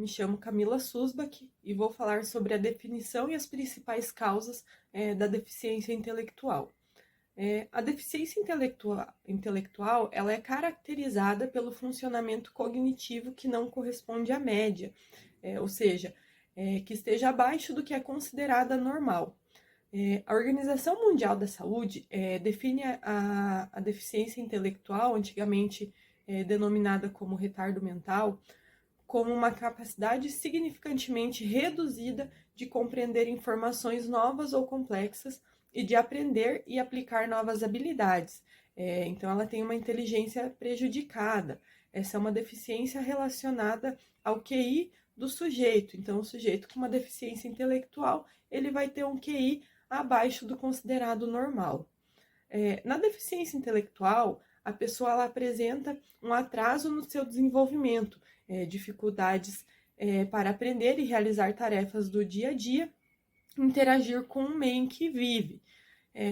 Me chamo Camila Susbach e vou falar sobre a definição e as principais causas da deficiência intelectual. A deficiência intelectual ela é caracterizada pelo funcionamento cognitivo que não corresponde à média, ou seja, que esteja abaixo do que é considerada normal. A Organização Mundial da Saúde define a deficiência intelectual, antigamente denominada como retardo mental, como uma capacidade significantemente reduzida de compreender informações novas ou complexas e de aprender e aplicar novas habilidades. Então, ela tem uma inteligência prejudicada. Essa é uma deficiência relacionada ao QI do sujeito. Então, o sujeito com uma deficiência intelectual, ele vai ter um QI abaixo do considerado normal. Na deficiência intelectual, a pessoa ela apresenta um atraso no seu desenvolvimento, dificuldades para aprender e realizar tarefas do dia a dia, interagir com o meio em que vive.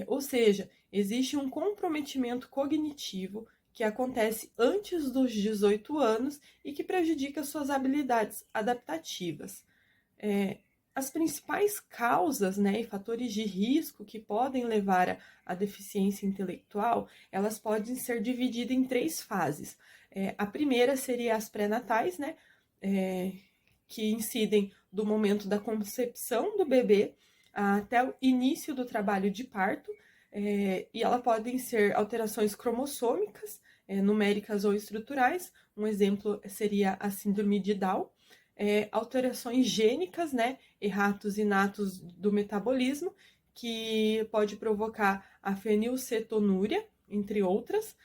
Ou seja, existe um comprometimento cognitivo que acontece antes dos 18 anos e que prejudica suas habilidades adaptativas. As principais causas, e fatores de risco que podem levar à deficiência intelectual, elas podem ser divididas em 3 fases. A primeira seria as pré-natais, que incidem do momento da concepção do bebê até o início do trabalho de parto, e elas podem ser alterações cromossômicas, numéricas ou estruturais. Um exemplo seria a síndrome de Down. Alterações gênicas, erratos inatos do metabolismo, que pode provocar a fenilcetonúria, entre outras.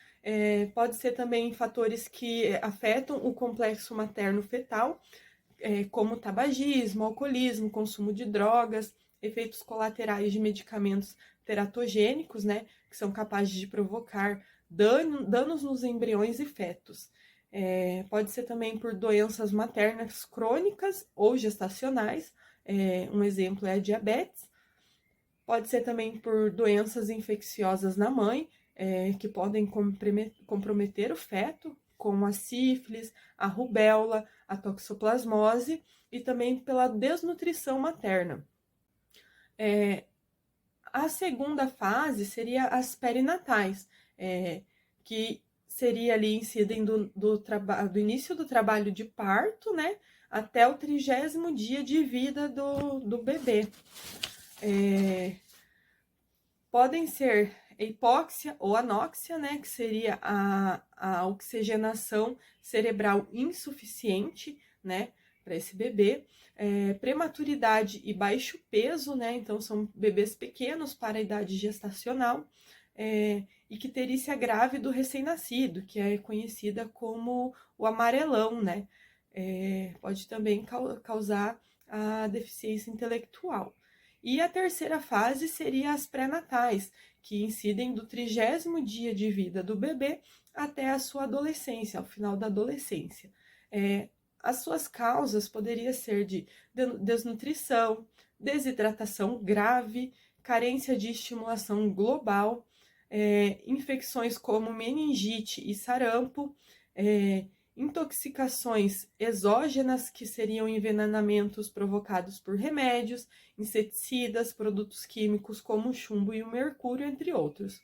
Pode ser também fatores que afetam o complexo materno-fetal, como tabagismo, alcoolismo, consumo de drogas, efeitos colaterais de medicamentos teratogênicos, que são capazes de provocar danos nos embriões e fetos. Pode ser também por doenças maternas crônicas ou gestacionais, um exemplo é a diabetes. Pode ser também por doenças infecciosas na mãe, que podem comprometer o feto, como a sífilis, a rubéola, a toxoplasmose, e também pela desnutrição materna. A segunda fase seria as perinatais, que seria ali incidem do início do trabalho de parto, até o 30º dia de vida do bebê. Podem ser hipóxia ou anóxia, que seria a oxigenação cerebral insuficiente, para esse bebê. Prematuridade e baixo peso, então são bebês pequenos para a idade gestacional, e que icterícia grave do recém-nascido, que é conhecida como o amarelão, pode também causar a deficiência intelectual. E a terceira fase seria as pré-natais, que incidem do 30º dia de vida do bebê até a sua adolescência, ao final da adolescência. As suas causas poderiam ser de desnutrição, desidratação grave, carência de estimulação global, infecções como meningite e sarampo, intoxicações exógenas, que seriam envenenamentos provocados por remédios, inseticidas, produtos químicos como o chumbo e o mercúrio, entre outros.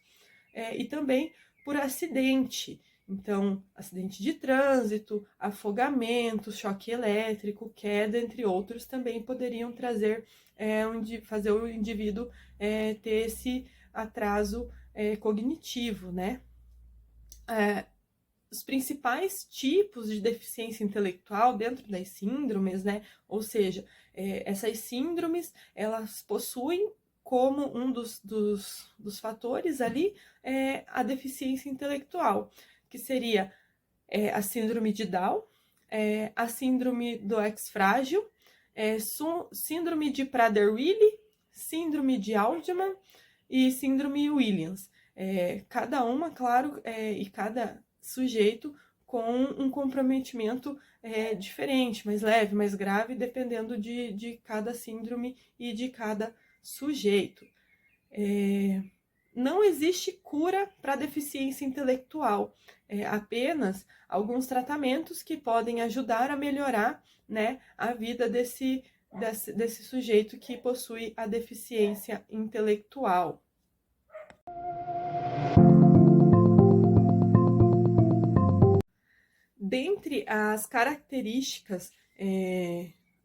E também por acidente. Então, acidente de trânsito, afogamento, choque elétrico, queda, entre outros, também poderiam trazer, fazer o indivíduo ter esse atraso cognitivo, Os principais tipos de deficiência intelectual dentro das síndromes, ou seja, essas síndromes, elas possuem como um dos fatores ali a deficiência intelectual, que seria a síndrome de Down, a síndrome do X-frágil, síndrome de Prader-Willi, síndrome de Alderman e síndrome Williams. Cada uma, claro, e cada sujeito com um comprometimento diferente, mais leve, mais grave, dependendo de cada síndrome e de cada sujeito. não existe cura para a deficiência intelectual, apenas alguns tratamentos que podem ajudar a melhorar, né, a vida desse sujeito que possui a deficiência intelectual. Dentre as características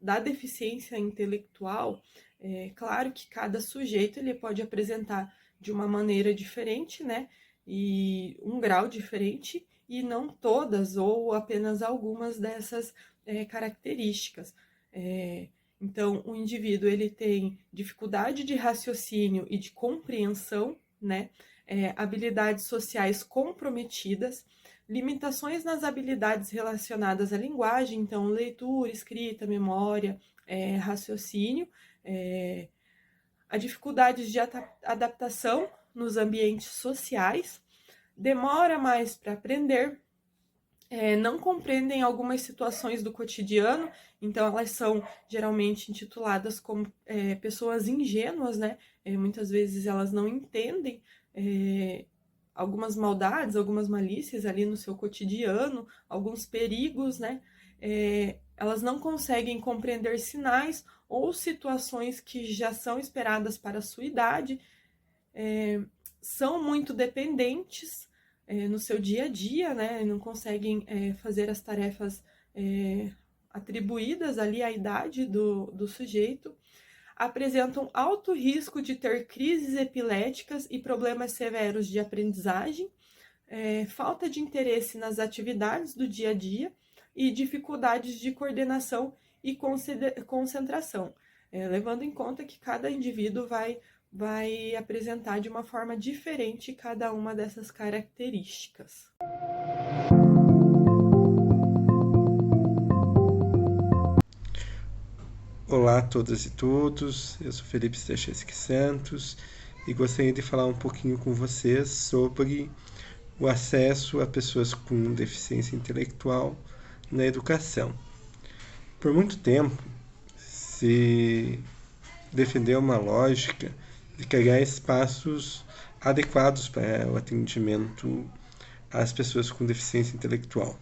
da deficiência intelectual, é claro que cada sujeito ele pode apresentar de uma maneira diferente, né? E um grau diferente, e não todas ou apenas algumas dessas características. Então, o indivíduo ele tem dificuldade de raciocínio e de compreensão, né? Habilidades sociais comprometidas, limitações nas habilidades relacionadas à linguagem, então leitura, escrita, memória, raciocínio, a dificuldade de adaptação nos ambientes sociais, demora mais para aprender, não compreendem algumas situações do cotidiano, então elas são geralmente intituladas como pessoas ingênuas, né? Muitas vezes elas não entendem algumas maldades, algumas malícias ali no seu cotidiano, alguns perigos, né? Elas não conseguem compreender sinais ou situações que já são esperadas para a sua idade, são muito dependentes no seu dia a dia, né? Não conseguem fazer as tarefas atribuídas ali à idade do sujeito, apresentam alto risco de ter crises epiléticas e problemas severos de aprendizagem, falta de interesse nas atividades do dia a dia e dificuldades de coordenação e concentração, levando em conta que cada indivíduo vai apresentar de uma forma diferente cada uma dessas características. Olá a todas e todos, eu sou Felipe Stachewski Santos e gostaria de falar um pouquinho com vocês sobre o acesso a pessoas com deficiência intelectual na educação. Por muito tempo se defendeu uma lógica de criar espaços adequados para o atendimento às pessoas com deficiência intelectual.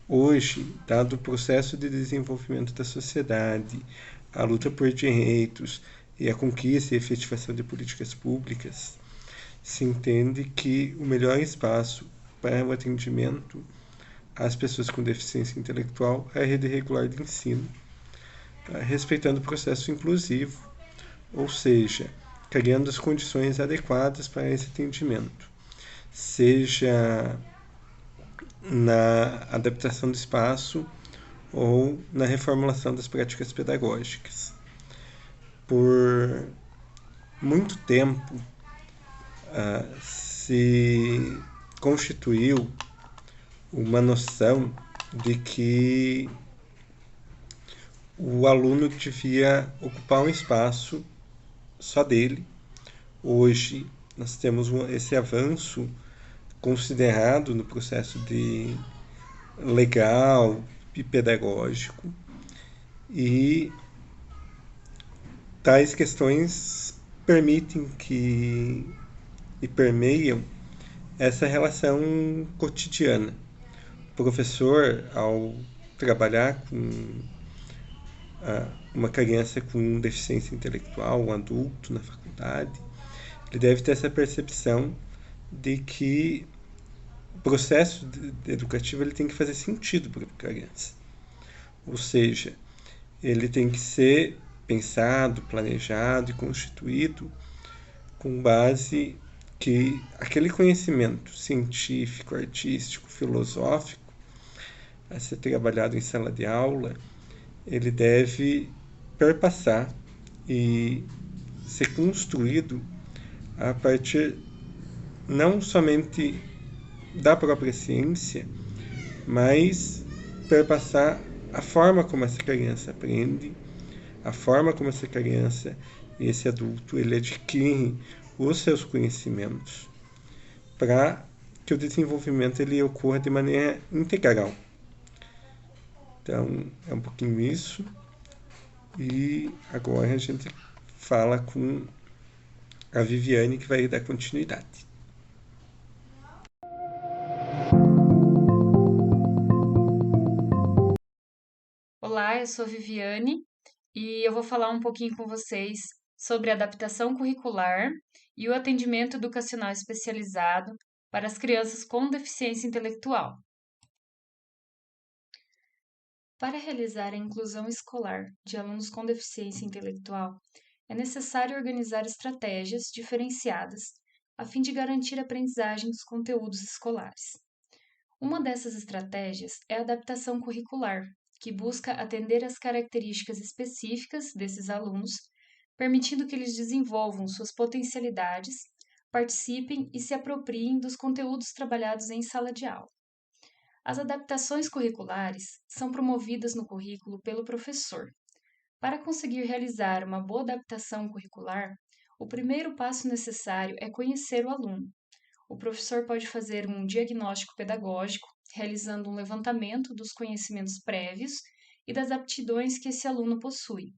Hoje, dado o processo de desenvolvimento da sociedade, a luta por direitos e a conquista e efetivação de políticas públicas, se entende que o melhor espaço para o atendimento às pessoas com deficiência intelectual é a rede regular de ensino, respeitando o processo inclusivo, ou seja, criando as condições adequadas para esse atendimento, seja na adaptação do espaço ou na reformulação das práticas pedagógicas. Por muito tempo se constituiu uma noção de que o aluno devia ocupar um espaço só dele. Hoje nós temos esse avanço considerado no processo de legal e pedagógico, e tais questões permitem e permeiam essa relação cotidiana. O professor, ao trabalhar com uma criança com deficiência intelectual, um adulto na faculdade, ele deve ter essa percepção de que o processo educativo ele tem que fazer sentido para a criança. Ou seja, ele tem que ser pensado, planejado e constituído com base que aquele conhecimento científico, artístico, filosófico a ser trabalhado em sala de aula, ele deve perpassar e ser construído a partir não somente da própria ciência, mas perpassar a forma como essa criança aprende, a forma como essa criança e esse adulto ele adquire os seus conhecimentos, para que o desenvolvimento ele ocorra de maneira integral. Então, é um pouquinho isso. E agora a gente fala com a Viviane, que vai dar continuidade. Olá, eu sou Viviane e eu vou falar um pouquinho com vocês sobre adaptação curricular e o atendimento educacional especializado para as crianças com deficiência intelectual. Para realizar a inclusão escolar de alunos com deficiência intelectual, é necessário organizar estratégias diferenciadas a fim de garantir a aprendizagem dos conteúdos escolares. Uma dessas estratégias é a adaptação curricular, que busca atender às características específicas desses alunos, permitindo que eles desenvolvam suas potencialidades, participem e se apropriem dos conteúdos trabalhados em sala de aula. As adaptações curriculares são promovidas no currículo pelo professor. Para conseguir realizar uma boa adaptação curricular, o primeiro passo necessário é conhecer o aluno. O professor pode fazer um diagnóstico pedagógico, realizando um levantamento dos conhecimentos prévios e das aptidões que esse aluno possui.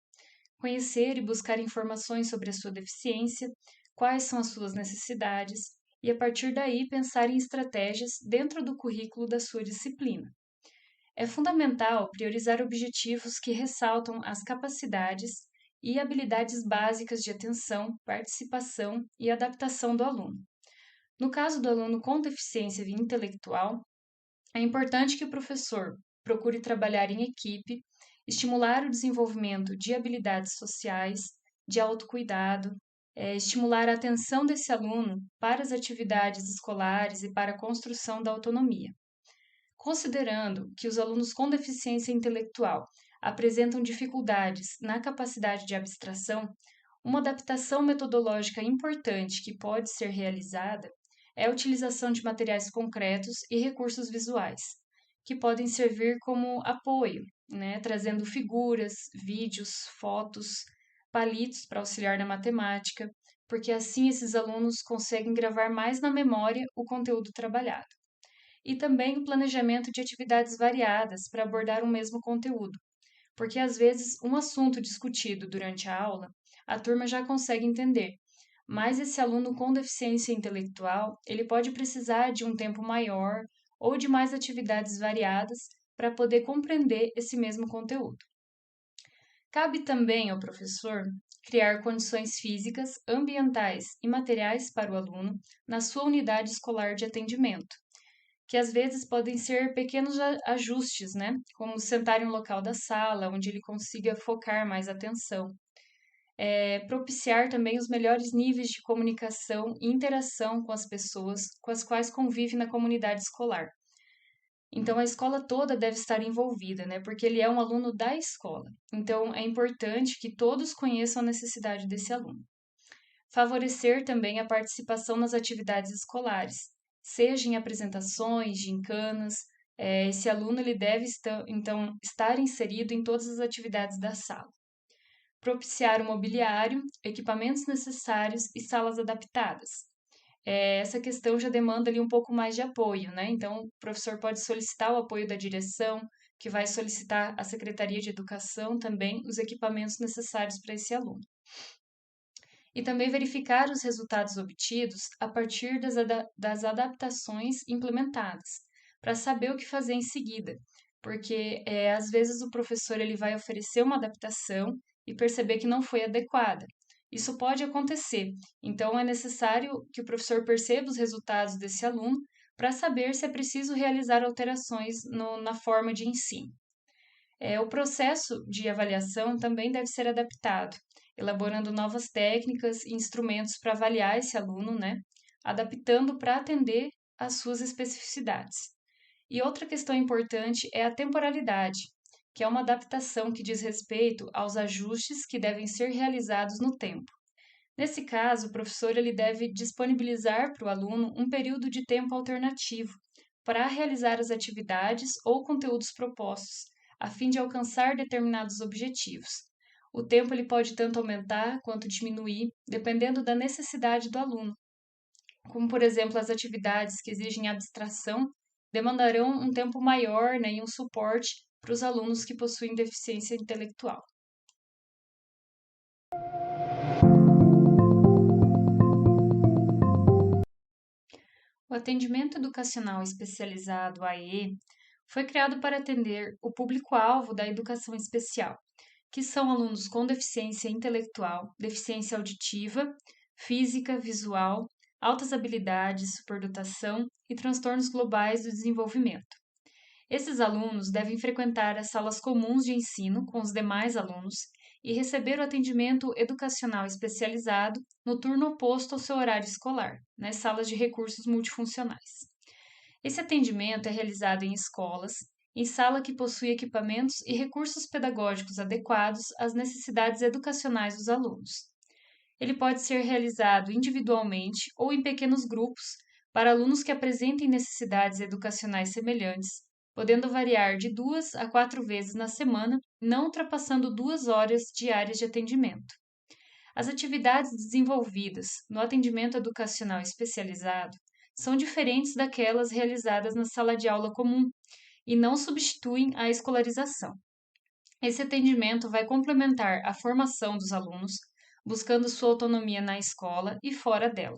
Conhecer e buscar informações sobre a sua deficiência, quais são as suas necessidades, e a partir daí pensar em estratégias dentro do currículo da sua disciplina. É fundamental priorizar objetivos que ressaltam as capacidades e habilidades básicas de atenção, participação e adaptação do aluno. No caso do aluno com deficiência intelectual, é importante que o professor procure trabalhar em equipe, estimular o desenvolvimento de habilidades sociais, de autocuidado, estimular a atenção desse aluno para as atividades escolares e para a construção da autonomia. Considerando que os alunos com deficiência intelectual apresentam dificuldades na capacidade de abstração, uma adaptação metodológica importante que pode ser realizada é a utilização de materiais concretos e recursos visuais, que podem servir como apoio, né, trazendo figuras, vídeos, fotos, palitos para auxiliar na matemática, porque assim esses alunos conseguem gravar mais na memória o conteúdo trabalhado. E também o planejamento de atividades variadas para abordar o mesmo conteúdo, porque às vezes um assunto discutido durante a aula a turma já consegue entender, mas esse aluno com deficiência intelectual, ele pode precisar de um tempo maior ou de mais atividades variadas para poder compreender esse mesmo conteúdo. Cabe também ao professor criar condições físicas, ambientais e materiais para o aluno na sua unidade escolar de atendimento, que às vezes podem ser pequenos ajustes, né? Como sentar em um local da sala onde ele consiga focar mais atenção. Propiciar também os melhores níveis de comunicação e interação com as pessoas com as quais convive na comunidade escolar. Então, a escola toda deve estar envolvida, né? Porque ele é um aluno da escola. Então, é importante que todos conheçam a necessidade desse aluno. Favorecer também a participação nas atividades escolares, seja em apresentações, gincanas. Esse aluno ele deve, então, estar inserido em todas as atividades da sala. Propiciar o mobiliário, equipamentos necessários e salas adaptadas. Essa questão já demanda ali um pouco mais de apoio, né? Então, o professor pode solicitar o apoio da direção, que vai solicitar à Secretaria de Educação também os equipamentos necessários para esse aluno. E também verificar os resultados obtidos a partir das adaptações implementadas, para saber o que fazer em seguida, porque às vezes o professor ele vai oferecer uma adaptação e perceber que não foi adequada. Isso pode acontecer, então é necessário que o professor perceba os resultados desse aluno para saber se é preciso realizar alterações na forma de ensino. O processo de avaliação também deve ser adaptado, elaborando novas técnicas e instrumentos para avaliar esse aluno, né? Adaptando para atender às suas especificidades. E outra questão importante é a temporalidade, que é uma adaptação que diz respeito aos ajustes que devem ser realizados no tempo. Nesse caso, o professor ele deve disponibilizar para o aluno um período de tempo alternativo para realizar as atividades ou conteúdos propostos, a fim de alcançar determinados objetivos. O tempo ele pode tanto aumentar quanto diminuir, dependendo da necessidade do aluno. Como, por exemplo, as atividades que exigem abstração demandarão um tempo maior, né, e um suporte para os alunos que possuem deficiência intelectual. atendimento educacional especializado (AEE) foi criado para atender o público-alvo da educação especial, que são alunos com deficiência intelectual, deficiência auditiva, física, visual, altas habilidades, superdotação e transtornos globais do desenvolvimento. Esses alunos devem frequentar as salas comuns de ensino com os demais alunos e receber o atendimento educacional especializado no turno oposto ao seu horário escolar, nas salas de recursos multifuncionais. Esse atendimento é realizado em escolas, em sala que possui equipamentos e recursos pedagógicos adequados às necessidades educacionais dos alunos. Ele pode ser realizado individualmente ou em pequenos grupos para alunos que apresentem necessidades educacionais semelhantes, podendo variar de 2 a 4 vezes na semana, não ultrapassando 2 horas diárias de atendimento. As atividades desenvolvidas no atendimento educacional especializado são diferentes daquelas realizadas na sala de aula comum e não substituem a escolarização. Esse atendimento vai complementar a formação dos alunos, buscando sua autonomia na escola e fora dela.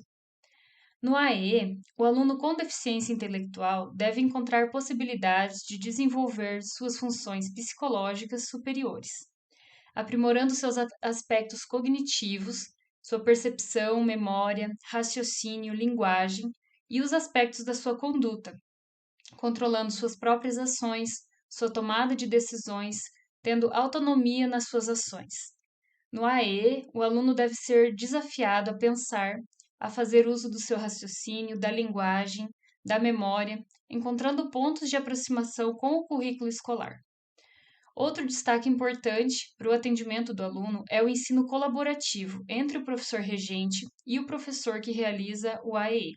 No AE, o aluno com deficiência intelectual deve encontrar possibilidades de desenvolver suas funções psicológicas superiores, aprimorando seus aspectos cognitivos, sua percepção, memória, raciocínio, linguagem e os aspectos da sua conduta, controlando suas próprias ações, sua tomada de decisões, tendo autonomia nas suas ações. No AE, o aluno deve ser desafiado a pensar, a fazer uso do seu raciocínio, da linguagem, da memória, encontrando pontos de aproximação com o currículo escolar. Outro destaque importante para o atendimento do aluno é o ensino colaborativo entre o professor regente e o professor que realiza o AEE,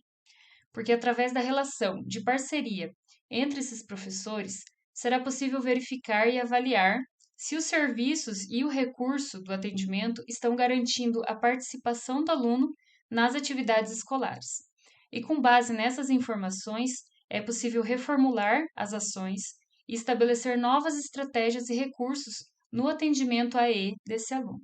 porque através da relação de parceria entre esses professores, será possível verificar e avaliar se os serviços e o recurso do atendimento estão garantindo a participação do aluno nas atividades escolares. E com base nessas informações, é possível reformular as ações e estabelecer novas estratégias e recursos no atendimento AE desse aluno.